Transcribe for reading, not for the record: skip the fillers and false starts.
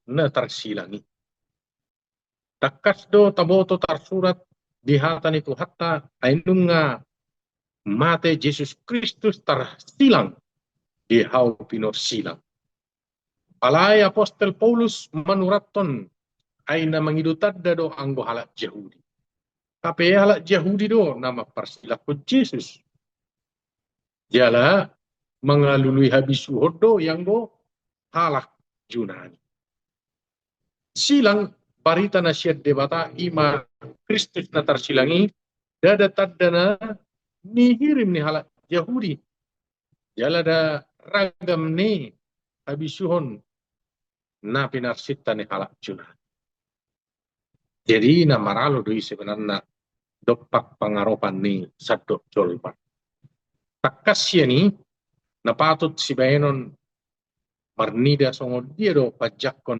na tarsilangi. Takas do taboto tarsurat di hatan itu hatta ainung nga mate Yesus Kristus tarsilang di hau pinor silang. Alai Apostel Paulus manuraton aina mangidutadda do anggo halak Yahudi. Tapi halak Yahudi do nama persilakut Yesus. Jala mengalului habis do yang do halak Yunani. Silang parita nasihat debata iman Kristus na tarsilangi dada taddana nihirim ni halak Yahudi. Jala da ragam ni habisuhon na pinarsita ni halak Yunani. Jadi na maralo doi sebenarnya dopak pangaropan ni sadok jolpan. Takasya ni napatut si bayenon marnida songo dia do pajakon